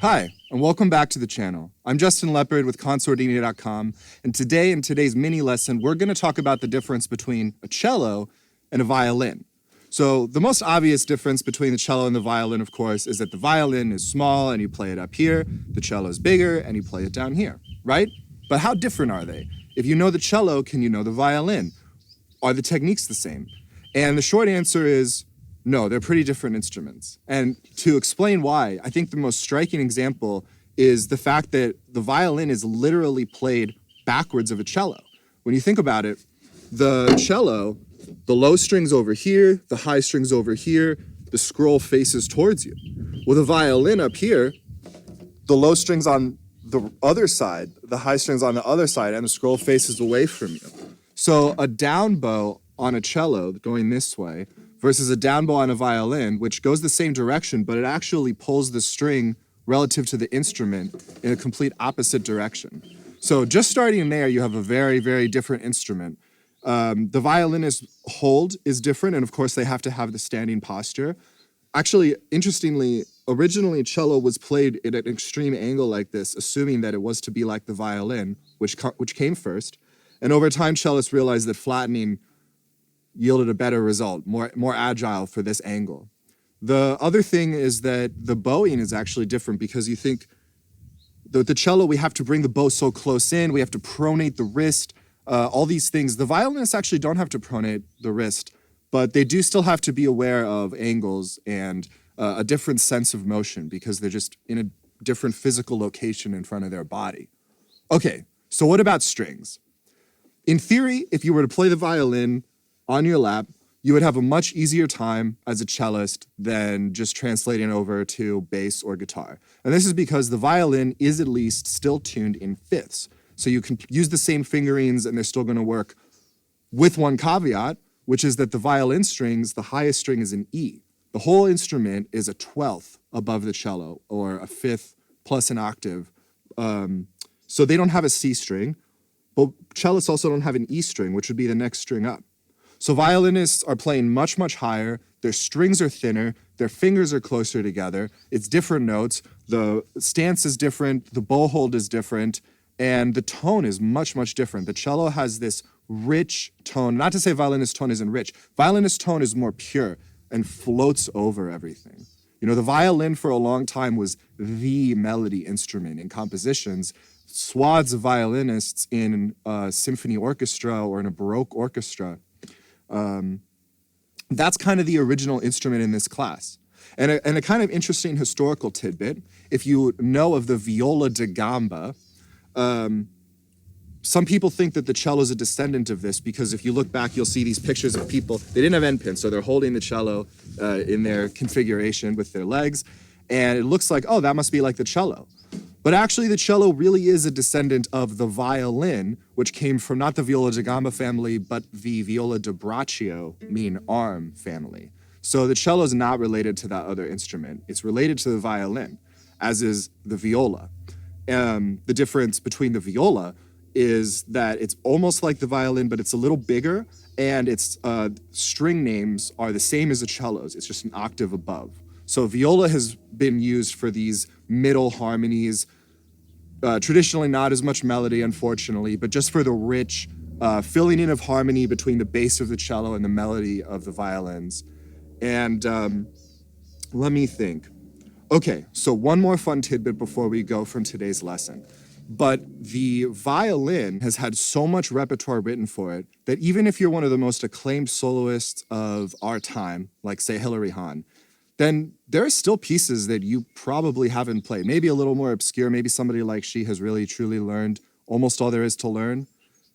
Hi, and welcome back to the channel. I'm Justin Leopard with Consordini.com, and today in today's mini lesson, we're going to talk about the difference between a cello and a violin. So the most obvious difference between the cello and the violin, of course, is that the violin is small and you play it up here, the cello is bigger and you play it down here, right? But how different are they? If you know the cello, can you know the violin? Are the techniques the same? And the short answer is no, they're pretty different instruments. And to explain why, I think the most striking example is the fact that the violin is literally played backwards of a cello. When you think about it, the cello, the low string's over here, the high string's over here, the scroll faces towards you. With a violin up here, the low string's on the other side, the high string's on the other side, and the scroll faces away from you. So a down bow on a cello going this way versus a down bow on a violin, which goes the same direction, but it actually pulls the string relative to the instrument in a complete opposite direction. So just starting there, you have a very, very different instrument. The violinist hold is different, and of course they have to have the standing posture. Actually, interestingly, originally cello was played at an extreme angle like this, assuming that it was to be like the violin, which came first. And over time, cellists realized that flattening yielded a better result, more agile for this angle. The other thing is that the bowing is actually different because you think the cello, we have to bring the bow so close in, we have to pronate the wrist, all these things. The violinists actually don't have to pronate the wrist, but they do still have to be aware of angles and a different sense of motion because they're just in a different physical location in front of their body. Okay, so what about strings? In theory, if you were to play the violin on your lap, you would have a much easier time as a cellist than just translating over to bass or guitar. And this is because the violin is at least still tuned in fifths. So you can use the same fingerings and they're still going to work with one caveat, which is that the violin strings, the highest string is an E. The whole instrument is a 12th above the cello, or a fifth plus an octave. So they don't have a C string, but cellists also don't have an E string, which would be the next string up. So violinists are playing much, much higher. Their strings are thinner. Their fingers are closer together. It's different notes. The stance is different. The bow hold is different. And the tone is much, much different. The cello has this rich tone. Not to say violinist tone isn't rich. Violinist tone is more pure and floats over everything. You know, the violin for a long time was the melody instrument in compositions. Swaths of violinists in a symphony orchestra or in a Baroque orchestra. That's kind of the original instrument in this class. And a kind of interesting historical tidbit, if you know of the Viola da Gamba, some people think that the cello is a descendant of this because if you look back, you'll see these pictures of people. They didn't have end pins, so they're holding the cello in their configuration with their legs. And it looks like, oh, that must be like the cello. But actually, the cello really is a descendant of the violin, which came from not the Viola da Gamba family, but the Viola da Braccio, mean arm family. So the cello is not related to that other instrument. It's related to the violin, as is the viola. The difference between the viola is that it's almost like the violin, but it's a little bigger, and its string names are the same as the cello's. It's just an octave above. So viola has been used for these middle harmonies, traditionally not as much melody, unfortunately, but just for the rich filling in of harmony between the bass of the cello and the melody of the violins. And let me think. Okay, so one more fun tidbit before we go from today's lesson. But the violin has had so much repertoire written for it that even if you're one of the most acclaimed soloists of our time, like say Hilary Hahn, then there are still pieces that you probably haven't played. Maybe a little more obscure, maybe somebody like she has really truly learned almost all there is to learn.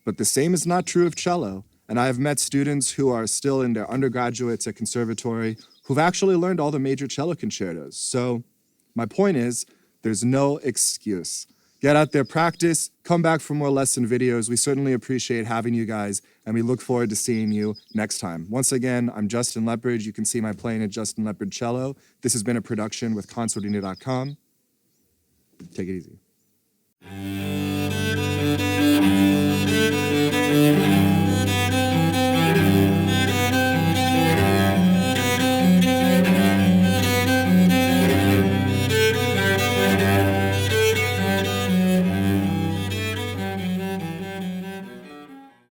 But the same is not true of cello. And I have met students who are still in their undergraduates at conservatory who've actually learned all the major cello concertos. So my point is, there's no excuse. Get out there, practice, come back for more lesson videos. We certainly appreciate having you guys, and we look forward to seeing you next time. Once again, I'm Justin Leopard. You can see my playing at Justin Leopard Cello. This has been a production with Consordini.com. Take it easy.